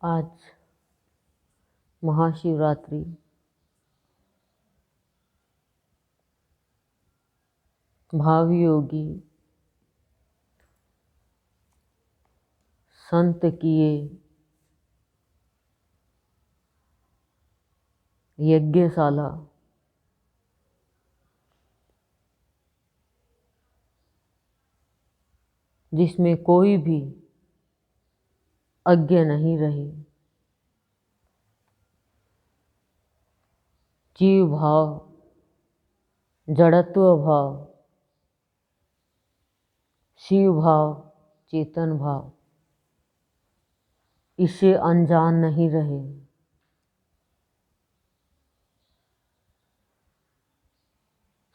आज महाशिवरात्रि। भावयोगी संत किए यज्ञशाला जिसमें कोई भी अज्ञ नहीं रहे। जीव भाव, जड़त्व भाव, शिव भाव, चेतन भाव इससे अनजान नहीं रहे।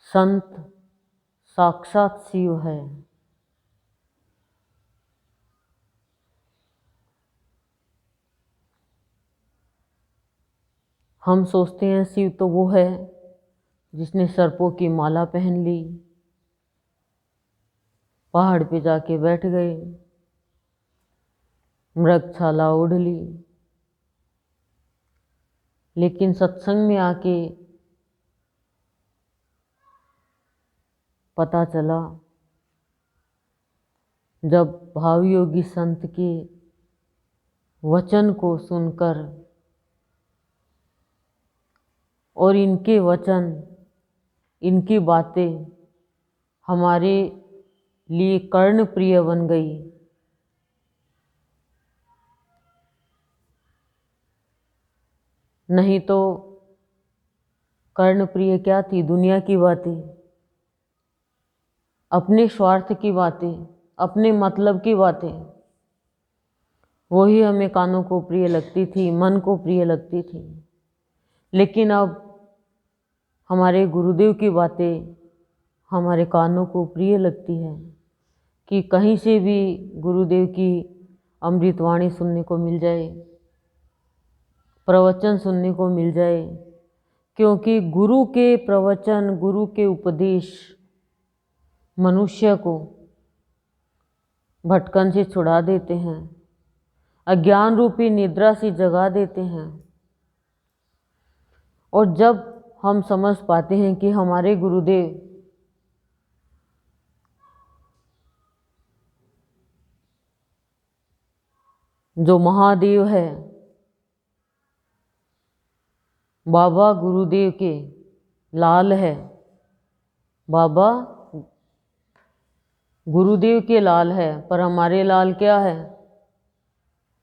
संत साक्षात शिव है। हम सोचते हैं शिव तो वो है जिसने सर्पों की माला पहन ली, पहाड़ पे जाके बैठ गए, मृगछाला ओढ़ ली। लेकिन सत्संग में आके पता चला, जब भावयोगी संत के वचन को सुनकर और इनके वचन, इनकी बातें हमारे लिए कर्ण प्रिय बन गई, नहीं तो कर्ण प्रिय क्या थी? दुनिया की बातें, अपने स्वार्थ की बातें, अपने मतलब की बातें, वही हमें कानों को प्रिय लगती थी, मन को प्रिय लगती थी। लेकिन अब हमारे गुरुदेव की बातें हमारे कानों को प्रिय लगती है कि कहीं से भी गुरुदेव की अमृतवाणी सुनने को मिल जाए, प्रवचन सुनने को मिल जाए। क्योंकि गुरु के प्रवचन, गुरु के उपदेश मनुष्य को भटकन से छुड़ा देते हैं, अज्ञान रूपी निद्रा से जगा देते हैं। और जब हम समझ पाते हैं कि हमारे गुरुदेव जो महादेव है, बाबा गुरुदेव के लाल है, बाबा गुरुदेव के लाल है, पर हमारे लाल क्या है?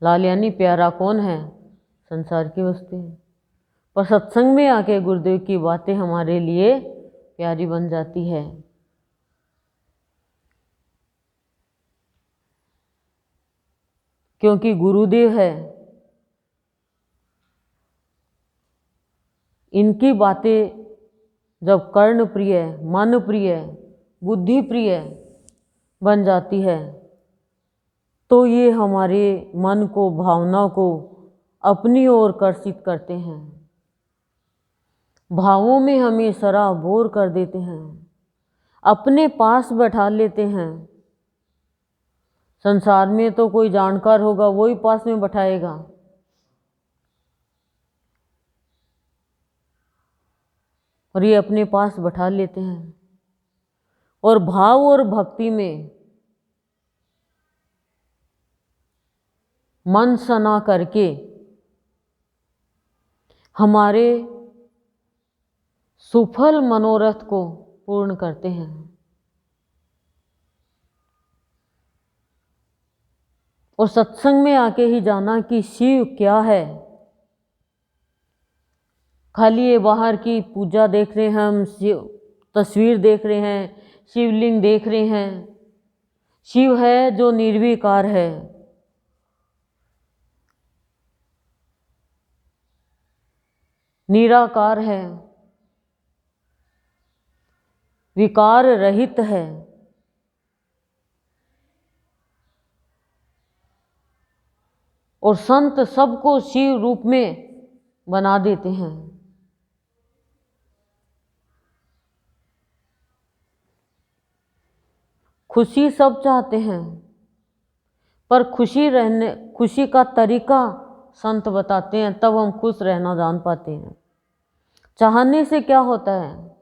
लाल यानी प्यारा कौन है? संसार की वस्तु है। पर सत्संग में आके गुरुदेव की बातें हमारे लिए प्यारी बन जाती है। क्योंकि गुरुदेव है, इनकी बातें जब कर्ण प्रिय, मन प्रिय, बुद्धि प्रिय बन जाती है तो ये हमारे मन को, भावना को अपनी ओर आकर्षित करते हैं, भावों में हमें सराबोर कर देते हैं, अपने पास बैठा लेते हैं। संसार में तो कोई जानकार होगा वही पास में बैठाएगा, और ये अपने पास बैठा लेते हैं। और भाव और भक्ति में मन सना करके हमारे सुफल मनोरथ को पूर्ण करते हैं। और सत्संग में आके ही जाना कि शिव क्या है। खाली ये बाहर की पूजा देख रहे हैं, हम शिव तस्वीर देख रहे हैं, शिवलिंग देख रहे हैं। शिव है जो निर्विकार है, निराकार है, विकार रहित है। और संत सबको शिव रूप में बना देते हैं। खुशी सब चाहते हैं, पर खुशी का तरीका संत बताते हैं, तब हम खुश रहना जान पाते हैं। चाहने से क्या होता है?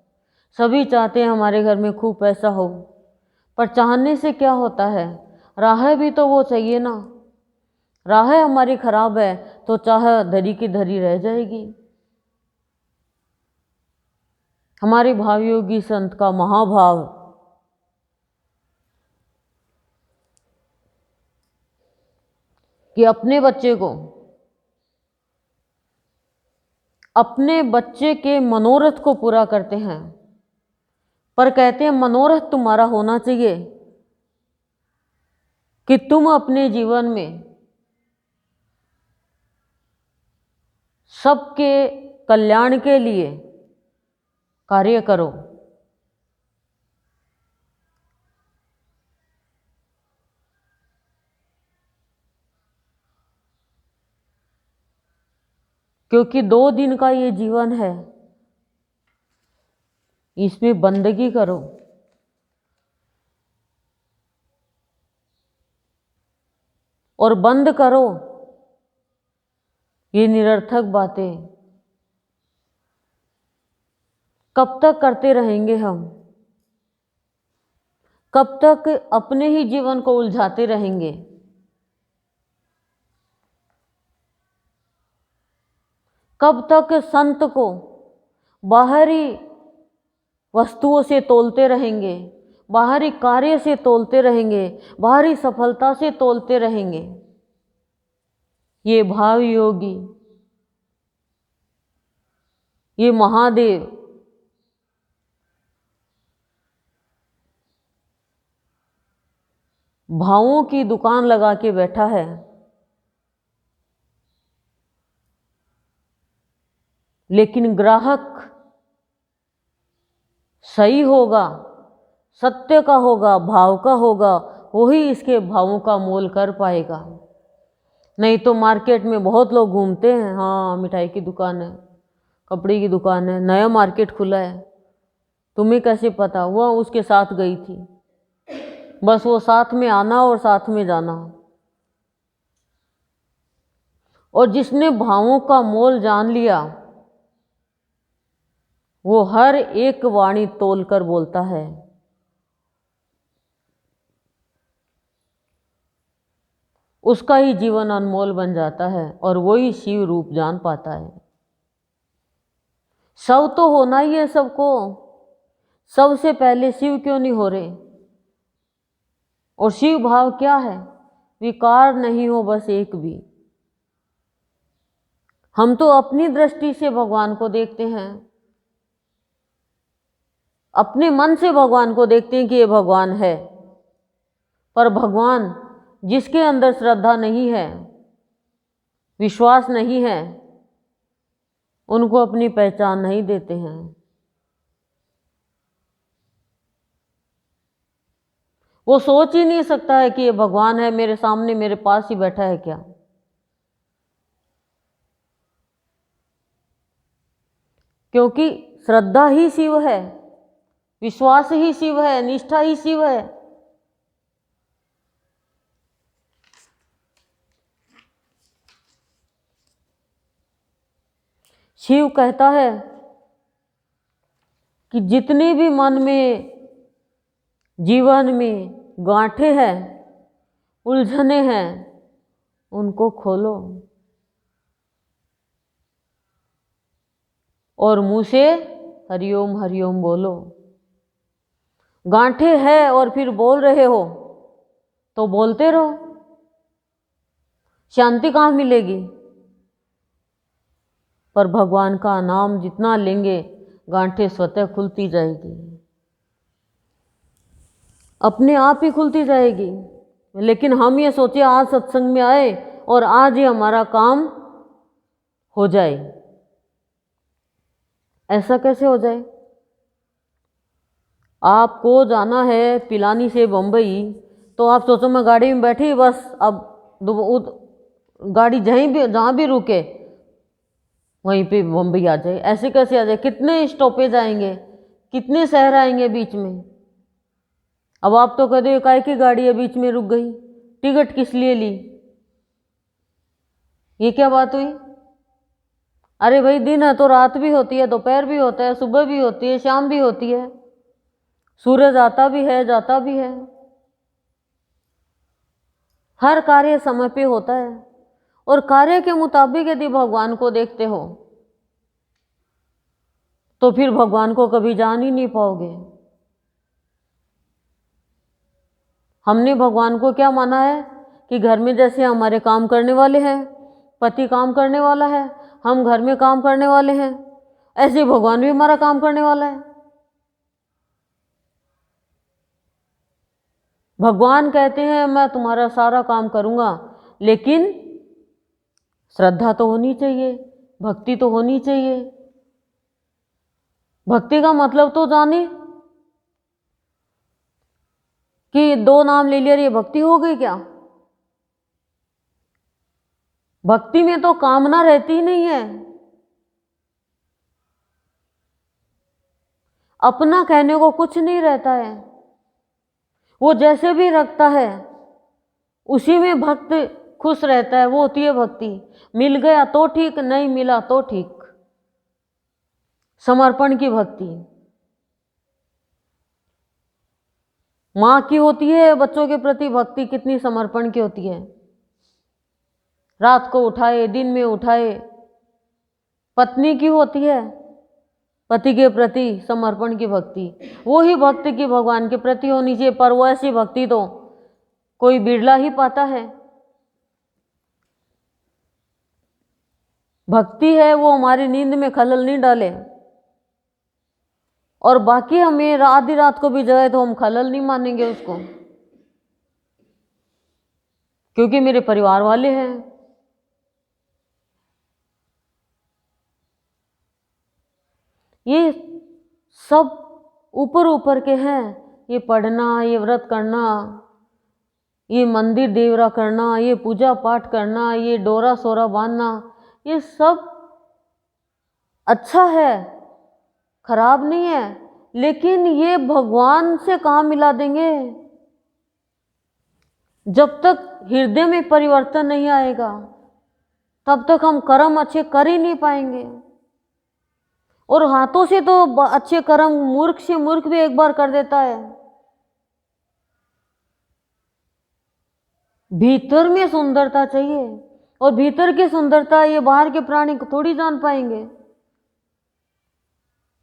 सभी चाहते हैं हमारे घर में खूब पैसा हो, पर चाहने से क्या होता है? राह भी तो वो चाहिए ना। राह हमारी खराब है तो चाह धरी की धरी रह जाएगी। हमारे भावयोगी संत का महाभाव कि अपने बच्चे के मनोरथ को पूरा करते हैं, पर कहते हैं मनोरथ तुम्हारा होना चाहिए कि तुम अपने जीवन में सबके कल्याण के लिए कार्य करो। क्योंकि 2 दिन का ये जीवन है, इसमें बंदगी करो। और बंद करो ये निरर्थक बातें। कब तक करते रहेंगे हम? कब तक अपने ही जीवन को उलझाते रहेंगे? कब तक संत को बाहरी वस्तुओं से तोलते रहेंगे, बाहरी कार्य से तोलते रहेंगे, बाहरी सफलता से तोलते रहेंगे? ये भाव योगी, ये महादेव भावों की दुकान लगा के बैठा है, लेकिन ग्राहक सही होगा, सत्य का होगा, भाव का होगा, वही इसके भावों का मोल कर पाएगा। नहीं तो मार्केट में बहुत लोग घूमते हैं, हाँ मिठाई की दुकान है, कपड़े की दुकान है, नया मार्केट खुला है, तुम्हें कैसे पता? वो उसके साथ गई थी, बस वो साथ में आना और साथ में जाना। और जिसने भावों का मोल जान लिया वो हर एक वाणी तोल कर बोलता है। उसका ही जीवन अनमोल बन जाता है और वही शिव रूप जान पाता है। सब तो होना ही है सबको, सबसे पहले शिव क्यों नहीं हो रहे? और शिव भाव क्या है? विकार नहीं हो बस एक भी। हम तो अपनी दृष्टि से भगवान को देखते हैं, अपने मन से भगवान को देखते हैं कि ये भगवान है, पर भगवान जिसके अंदर श्रद्धा नहीं है, विश्वास नहीं है, उनको अपनी पहचान नहीं देते हैं। वो सोच ही नहीं सकता है कि ये भगवान है, मेरे सामने मेरे पास ही बैठा है क्या? क्योंकि श्रद्धा ही शिव है, विश्वास ही शिव है, निष्ठा ही शिव है। शिव कहता है कि जितनी भी मन में, जीवन में गांठें हैं, उलझने हैं, उनको खोलो और मुंह से हरिओम हरिओम बोलो। गांठें है और फिर बोल रहे हो तो बोलते रहो, शांति कहाँ मिलेगी? पर भगवान का नाम जितना लेंगे गांठें स्वतः खुलती जाएगी, अपने आप ही खुलती जाएगी। लेकिन हम ये सोचे आज सत्संग में आए और आज ही हमारा काम हो जाए। ऐसा कैसे हो जाए? आपको जाना है पिलानी से बम्बई, तो आप सोचो मैं गाड़ी में बैठी बस अब गाड़ी जहाँ भी रुके वहीं पे बम्बई आ जाए। ऐसे कैसे आ जाए? कितने स्टॉपेज आएंगे, कितने शहर आएंगे बीच में? अब आप तो कहते हो काहे की गाड़ी है बीच में रुक गई, टिकट किस लिए ली? ये क्या बात हुई? अरे भाई, दिन है तो रात भी होती है, दोपहर भी होता है, सुबह भी होती है, शाम भी होती है, सूरज आता भी है, जाता भी है। हर कार्य समय पे होता है, और कार्य के मुताबिक यदि भगवान को देखते हो तो फिर भगवान को कभी जान ही नहीं पाओगे। हमने भगवान को क्या माना है कि घर में जैसे हमारे काम करने वाले हैं, पति काम करने वाला है, हम घर में काम करने वाले हैं, ऐसे भगवान भी हमारा काम करने वाला है। भगवान कहते हैं मैं तुम्हारा सारा काम करूंगा, लेकिन श्रद्धा तो होनी चाहिए, भक्ति तो होनी चाहिए। भक्ति का मतलब तो जाने कि 2 नाम ले लिया, ये भक्ति हो गई क्या? भक्ति में तो कामना रहती ही नहीं है, अपना कहने को कुछ नहीं रहता है। वो जैसे भी रखता है उसी में भक्त खुश रहता है, वो होती है भक्ति। मिल गया तो ठीक, नहीं मिला तो ठीक। समर्पण की भक्ति माँ की होती है, बच्चों के प्रति भक्ति कितनी समर्पण की होती है। रात को उठाए, दिन में उठाए। पत्नी की होती है, पति के प्रति समर्पण की भक्ति। वो ही भक्ति की भगवान के प्रति होनी चाहिए, पर वो ऐसी भक्ति तो कोई बिरला ही पाता है। भक्ति है वो हमारी नींद में खलल नहीं डाले, और बाकी हमें आधी रात को भी जगाए तो हम खलल नहीं मानेंगे उसको, क्योंकि मेरे परिवार वाले हैं। ये सब ऊपर ऊपर के हैं, ये पढ़ना, ये व्रत करना, ये मंदिर देवरा करना, ये पूजा पाठ करना, ये डोरा सोरा बांधना, ये सब अच्छा है, खराब नहीं है, लेकिन ये भगवान से कहाँ मिला देंगे? जब तक हृदय में परिवर्तन नहीं आएगा तब तक हम कर्म अच्छे कर ही नहीं पाएंगे। और हाथों से तो अच्छे कर्म मूर्ख से मूर्ख भी एक बार कर देता है। भीतर में सुंदरता चाहिए, और भीतर की सुंदरता ये बाहर के प्राणी थोड़ी जान पाएंगे।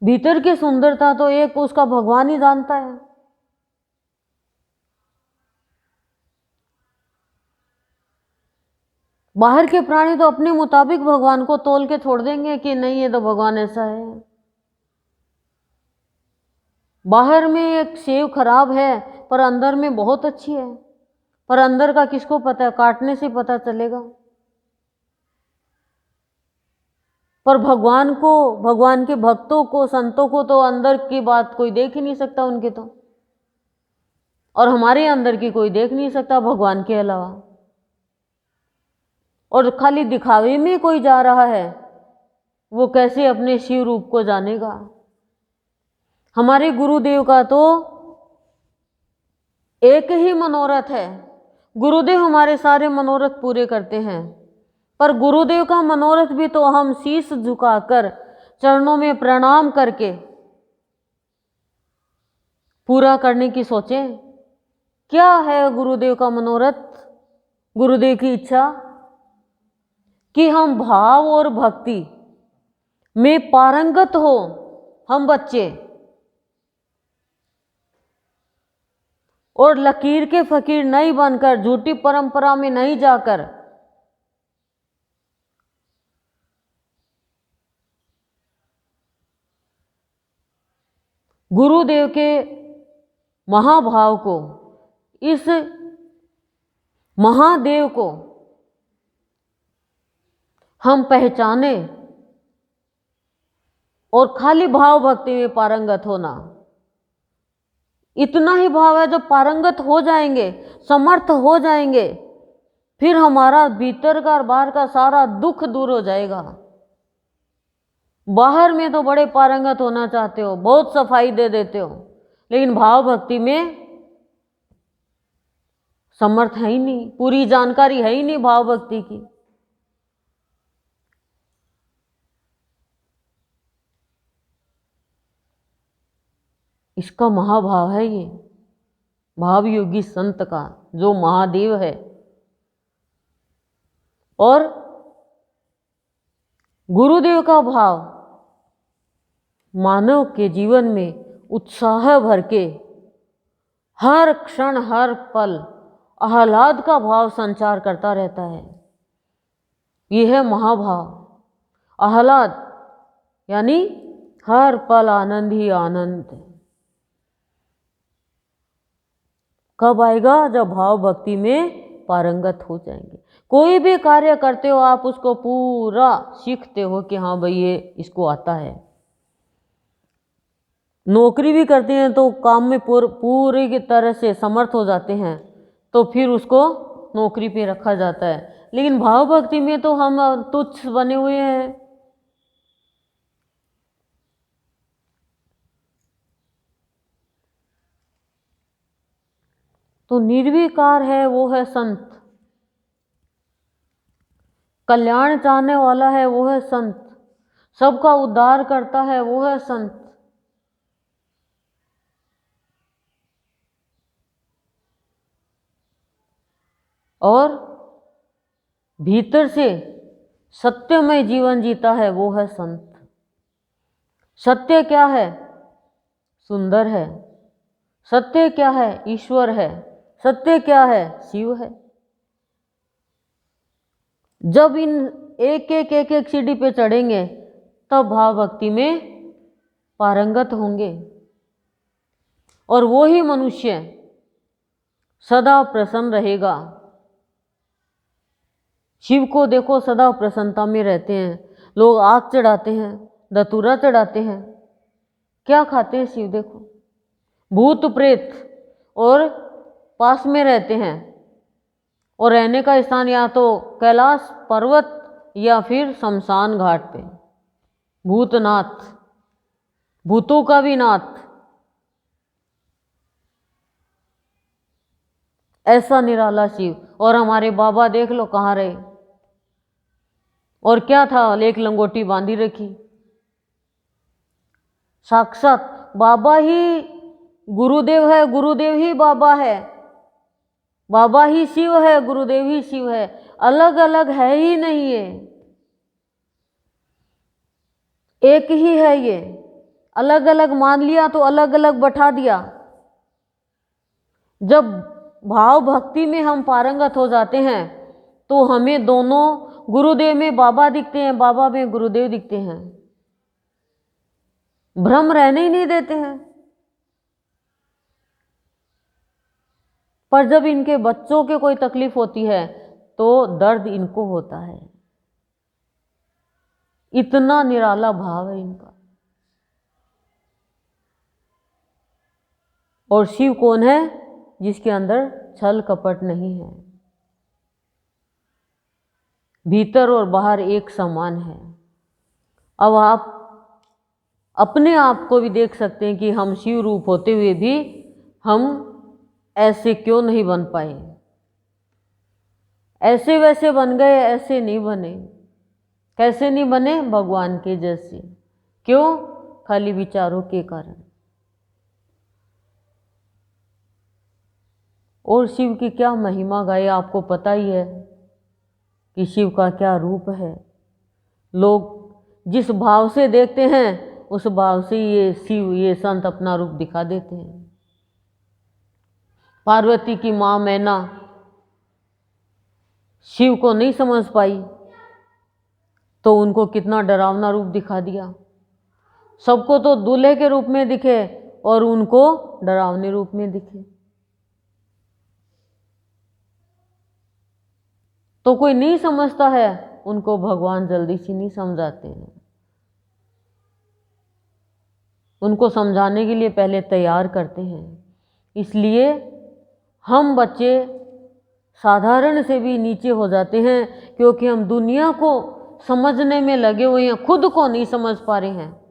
भीतर की सुंदरता तो एक उसका भगवान ही जानता है। बाहर के प्राणी तो अपने मुताबिक भगवान को तोल के छोड़ देंगे कि नहीं, ये तो भगवान ऐसा है। बाहर में एक सेव खराब है पर अंदर में बहुत अच्छी है, पर अंदर का किसको पता है? काटने से पता चलेगा। पर भगवान को, भगवान के भक्तों को, संतों को तो अंदर की बात कोई देख ही नहीं सकता उनके तो, और हमारे अंदर की कोई देख नहीं सकता भगवान के अलावा। और खाली दिखावे में कोई जा रहा है, वो कैसे अपने शिव रूप को जानेगा? हमारे गुरुदेव का तो एक ही मनोरथ है। गुरुदेव हमारे सारे मनोरथ पूरे करते हैं, पर गुरुदेव का मनोरथ भी तो हम शीश झुकाकर चरणों में प्रणाम करके पूरा करने की सोचें। क्या है गुरुदेव का मनोरथ, गुरुदेव की इच्छा? कि हम भाव और भक्ति में पारंगत हो, हम बच्चे, और लकीर के फकीर नहीं बनकर, झूठी परंपरा में नहीं जाकर गुरुदेव के महाभाव को, इस महादेव को हम पहचाने, और खाली भाव भक्ति में पारंगत होना। इतना ही भाव है, जब पारंगत हो जाएंगे, समर्थ हो जाएंगे, फिर हमारा भीतर का और बाहर का सारा दुख दूर हो जाएगा। बाहर में तो बड़े पारंगत होना चाहते हो, बहुत सफाई दे देते हो, लेकिन भाव भक्ति में समर्थ है ही नहीं, पूरी जानकारी है ही नहीं भाव भक्ति की। इसका महाभाव है ये, भाव योगी संत का जो महादेव है। और गुरुदेव का भाव मानव के जीवन में उत्साह भर के हर क्षण हर पल आह्लाद का भाव संचार करता रहता है। यह है महाभाव। आह्लाद यानी हर पल आनंद ही आनंद। कब आएगा? जब भाव भक्ति में पारंगत हो जाएंगे। कोई भी कार्य करते हो आप उसको पूरा सीखते हो कि हाँ भाई ये इसको आता है। नौकरी भी करते हैं तो काम में पूरी की तरह से समर्थ हो जाते हैं तो फिर उसको नौकरी पे रखा जाता है। लेकिन भाव भक्ति में तो हम तुच्छ बने हुए हैं। तो निर्विकार है वो है संत, कल्याण चाहने वाला है वो है संत, सबका उद्धार करता है वो है संत। और भीतर से सत्यमय जीवन जीता है वो है संत। सत्य क्या है? सुंदर है। सत्य क्या है? ईश्वर है। सत्य क्या है? शिव है। जब इन एक एक सीढ़ी पे चढ़ेंगे तब भाव भक्ति में पारंगत होंगे और वो ही मनुष्य सदा प्रसन्न रहेगा। शिव को देखो सदा प्रसन्नता में रहते हैं। लोग आग चढ़ाते हैं, धतूरा चढ़ाते हैं, क्या खाते हैं शिव देखो? भूत प्रेत और पास में रहते हैं और रहने का स्थान या तो कैलाश पर्वत या फिर शमशान घाट पे। भूतनाथ, भूतों का भी नाथ, ऐसा निराला शिव। और हमारे बाबा देख लो कहाँ रहे। और क्या था? एक लंगोटी बांधी रखी। साक्षात बाबा ही गुरुदेव है, गुरुदेव ही बाबा है, बाबा ही शिव है, गुरुदेव ही शिव है। अलग अलग है ही नहीं ये, एक ही है ये। अलग अलग मान लिया तो अलग अलग बैठा दिया। जब भाव भक्ति में हम पारंगत हो जाते हैं तो हमें दोनों गुरुदेव में बाबा दिखते हैं, बाबा में गुरुदेव दिखते हैं। भ्रम रहने ही नहीं देते हैं। पर जब इनके बच्चों के कोई तकलीफ होती है तो दर्द इनको होता है। इतना निराला भाव है इनका। और शिव कौन है? जिसके अंदर छल कपट नहीं है, भीतर और बाहर एक समान है। अब आप अपने आप को भी देख सकते हैं कि हम शिव रूप होते हुए भी हम ऐसे क्यों नहीं बन पाए। ऐसे वैसे बन गए, ऐसे नहीं बने। कैसे नहीं बने? भगवान के जैसे। क्यों? खाली विचारों के कारण। और शिव की क्या महिमा गाए, आपको पता ही है कि शिव का क्या रूप है। लोग जिस भाव से देखते हैं उस भाव से ये शिव, ये संत अपना रूप दिखा देते हैं। पार्वती की माँ मैना शिव को नहीं समझ पाई तो उनको कितना डरावना रूप दिखा दिया। सबको तो दूल्हे के रूप में दिखे और उनको डरावने रूप में दिखे। तो कोई नहीं समझता है, उनको भगवान जल्दी से नहीं समझाते हैं। उनको समझाने के लिए पहले तैयार करते हैं। इसलिए हम बच्चे साधारण से भी नीचे हो जाते हैं क्योंकि हम दुनिया को समझने में लगे हुए हैं, खुद को नहीं समझ पा रहे हैं।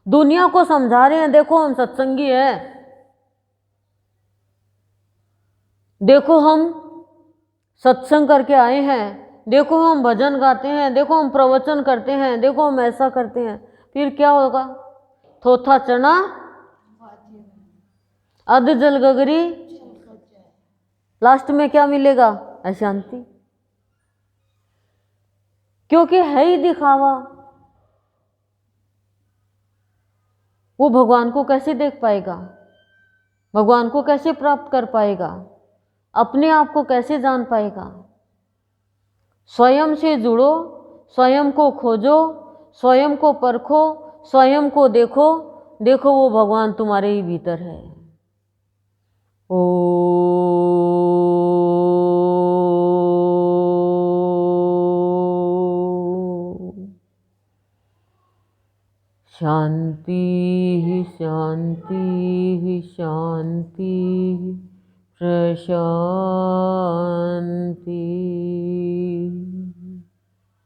दुनिया को समझा रहे हैं, देखो हम सत्संगी है, देखो हम सत्संग करके आए हैं, देखो हम भजन गाते हैं, देखो हम प्रवचन करते हैं, देखो हम ऐसा करते हैं। फिर क्या होगा? थोथा चना अध जल गगरी, लास्ट में क्या मिलेगा? अशांति। क्योंकि है ही दिखावा। वो भगवान को कैसे देख पाएगा? भगवान को कैसे प्राप्त कर पाएगा? अपने आप को कैसे जान पाएगा? स्वयं से जुड़ो, स्वयं को खोजो, स्वयं को परखो, स्वयं को देखो, देखो वो भगवान तुम्हारे ही भीतर है। ओ शांति शांति शांति प्रशांति।